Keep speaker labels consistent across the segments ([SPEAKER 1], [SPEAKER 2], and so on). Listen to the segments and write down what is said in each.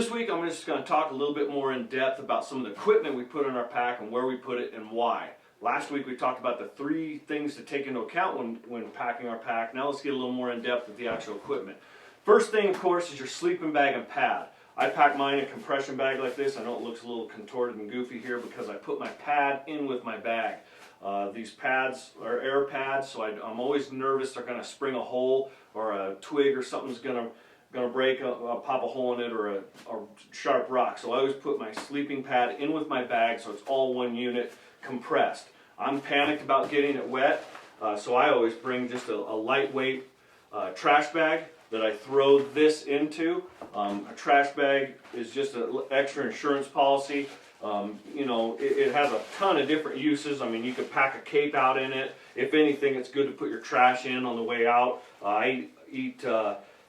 [SPEAKER 1] this week I'm just going to talk a little bit more in depth about some of the equipment we put in our pack and where we put it and why. Last week we talked about the 3 things to take into account when packing our pack. Now let's get a little more in depth with the actual equipment. First thing, of course, is your sleeping bag and pad. I pack mine in a compression bag like this. I know it looks a little contorted and goofy here because I put my pad in with my bag. These pads are air pads, so I'm always nervous they're going to spring a hole or a twig or something's going to break, pop a hole in it, or a sharp rock. So I always put my sleeping pad in with my bag so it's all one unit compressed. I'm panicked about getting it wet, so I always bring just a lightweight trash bag that I throw this into. A trash bag is just an extra insurance policy. You know, it has a ton of different uses. I mean, you could pack a cape out in it. If anything, it's good to put your trash in on the way out. I eat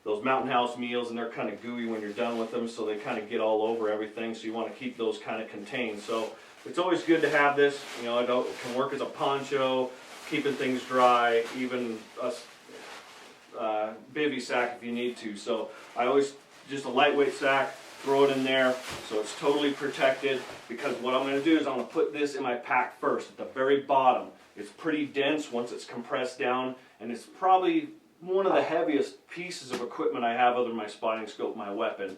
[SPEAKER 1] those Mountain House meals, and they're kind of gooey when you're done with them, so they kind of get all over everything, so you want to keep those kind of contained. So it's always good to have this. You know, it can work as a poncho, keeping things dry, even a bivy sack if you need to. So I always, just a lightweight sack, throw it in there so it's totally protected, because what I'm going to do is I'm going to put this in my pack first at the very bottom. It's pretty dense once it's compressed down, and it's probably one of the heaviest pieces of equipment I have other than my spotting scope, my weapon,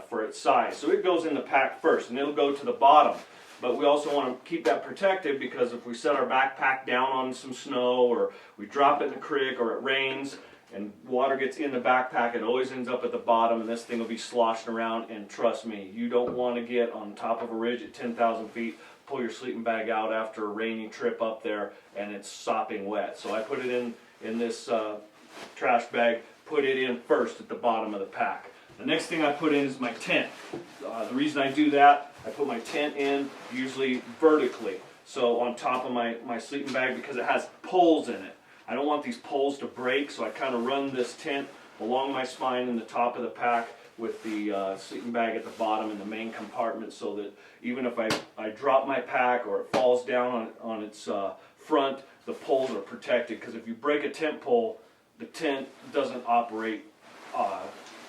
[SPEAKER 1] for its size. So it goes in the pack first, and it'll go to the bottom. But we also want to keep that protected, because if we set our backpack down on some snow, or we drop it in the creek, or it rains and water gets in the backpack, it always ends up at the bottom, and this thing will be sloshing around. And trust me, you don't want to get on top of a ridge at 10,000 feet, pull your sleeping bag out after a rainy trip up there, and it's sopping wet. So I put it in this trash bag, put it in first at the bottom of the pack. The next thing I put in is my tent. The reason I do that, I put my tent in usually vertically, so on top of my sleeping bag, because it has poles in it. I don't want these poles to break, so I kind of run this tent along my spine in the top of the pack with the sleeping bag at the bottom in the main compartment, so that even if I drop my pack or it falls down on its front, the poles are protected. Because if you break a tent pole, the tent doesn't operate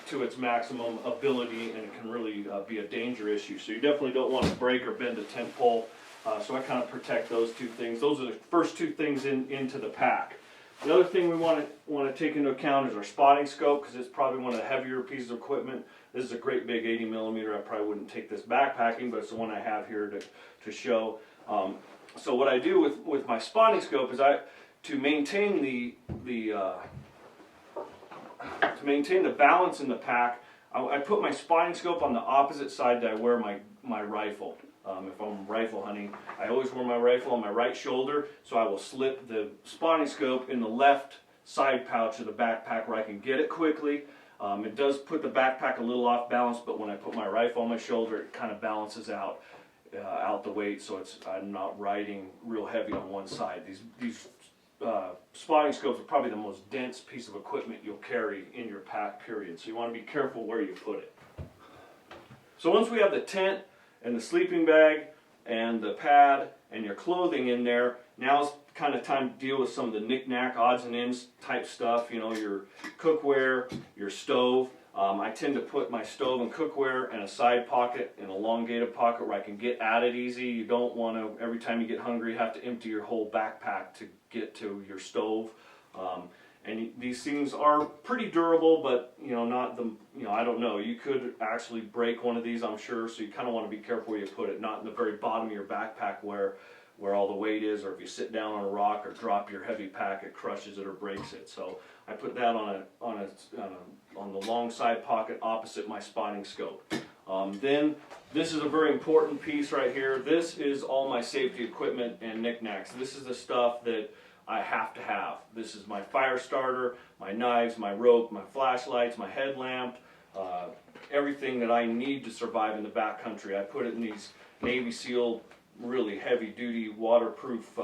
[SPEAKER 1] to its maximum ability, and it can really be a danger issue. So you definitely don't want to break or bend a tent pole. So I kind of protect those 2 things. Those are the first 2 things into the pack. The other thing we want to take into account is our spotting scope, because it's probably one of the heavier pieces of equipment. This is a great big 80 millimeter. I probably wouldn't take this backpacking, but it's the one I have here to show. So what I do with my spotting scope is to maintain the balance in the pack, I put my spotting scope on the opposite side that I wear my rifle. If I'm rifle hunting, I always wear my rifle on my right shoulder, so I will slip the spotting scope in the left side pouch of the backpack where I can get it quickly. It does put the backpack a little off balance, but when I put my rifle on my shoulder, it kind of balances out the weight, so I'm not riding real heavy on one side. These spotting scopes are probably the most dense piece of equipment you'll carry in your pack, period. So you want to be careful where you put it. So once we have the tent and the sleeping bag and the pad and your clothing in there, now's kind of time to deal with some of the knick-knack, odds and ends type stuff. You know, your cookware, your stove. I tend to put my stove and cookware in a side pocket, an elongated pocket where I can get at it easy. You don't want to, every time you get hungry, have to empty your whole backpack to get to your stove. And these things are pretty durable, but I don't know. You could actually break one of these, I'm sure. So you kind of want to be careful where you put it, not in the very bottom of your backpack where all the weight is, or if you sit down on a rock or drop your heavy pack, it crushes it or breaks it. So I put that on the long side pocket opposite my spotting scope. Then this is a very important piece right here. This is all my safety equipment and knickknacks. This is the stuff that I have to have. This is my fire starter, my knives, my rope, my flashlights, my headlamp, everything that I need to survive in the backcountry. I put it in these Navy SEAL, really heavy duty, waterproof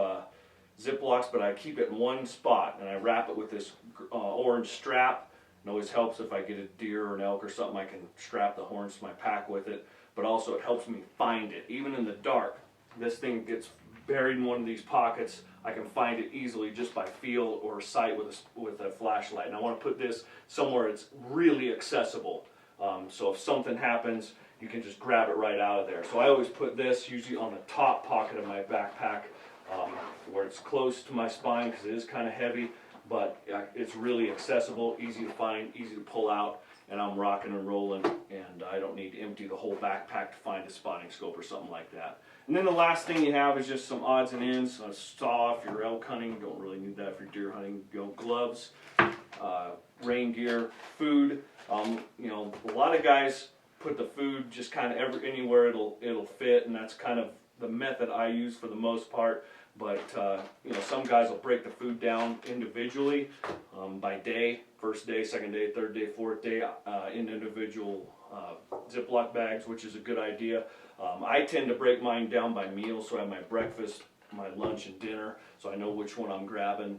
[SPEAKER 1] Ziplocs, but I keep it in one spot, and I wrap it with this orange strap. It always helps if I get a deer or an elk or something, I can strap the horns to my pack with it, but also it helps me find it. Even in the dark, this thing gets buried in one of these pockets. I can find it easily just by feel or sight with a flashlight. And I want to put this somewhere it's really accessible. So if something happens, you can just grab it right out of there. So I always put this usually on the top pocket of my backpack, where it's close to my spine because it is kind of heavy, but it's really accessible, easy to find, easy to pull out, and I'm rocking and rolling, and I don't need to empty the whole backpack to find a spotting scope or something like that. And then the last thing you have is just some odds and ends, a saw if you're elk hunting, don't really need that if you're deer hunting, gloves, rain gear, food. You know, a lot of guys put the food just kind of anywhere it'll fit, and that's kind of the method I use for the most part. But you know, some guys will break the food down individually by day, first day, second day, third day, fourth day, in individual Ziploc bags, which is a good idea. I tend to break mine down by meal, so I have my breakfast, my lunch, and dinner, so I know which one I'm grabbing,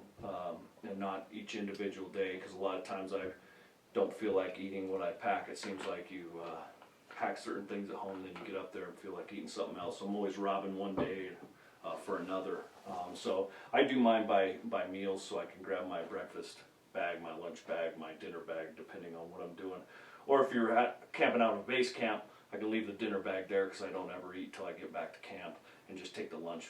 [SPEAKER 1] and not each individual day, because a lot of times I don't feel like eating what I pack. It seems like you pack certain things at home, then you get up there and feel like eating something else. So I'm always robbing one day for another. So I do mine by meals, so I can grab my breakfast bag, my lunch bag, my dinner bag, depending on what I'm doing. Or if you're camping out at base camp, I can leave the dinner bag there because I don't ever eat till I get back to camp, and just take the lunch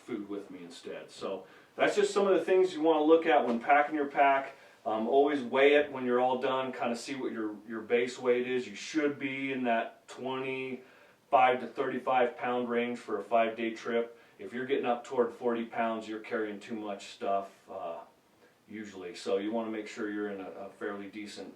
[SPEAKER 1] food with me instead. So that's just some of the things you want to look at when packing your pack. Always weigh it when you're all done, kind of see what your base weight is. You should be in that 25 to 35 pound range for a 5-day trip. If you're getting up toward 40 pounds, you're carrying too much stuff usually. So you want to make sure you're in a fairly decent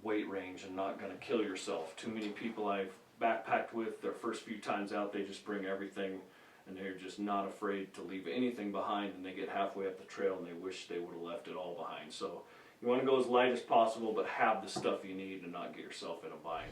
[SPEAKER 1] weight range and not going to kill yourself. Too many people I've backpacked with, their first few times out, they just bring everything, and they're just not afraid to leave anything behind, and they get halfway up the trail and they wish they would have left it all behind. So you want to go as light as possible, but have the stuff you need and not get yourself in a bind.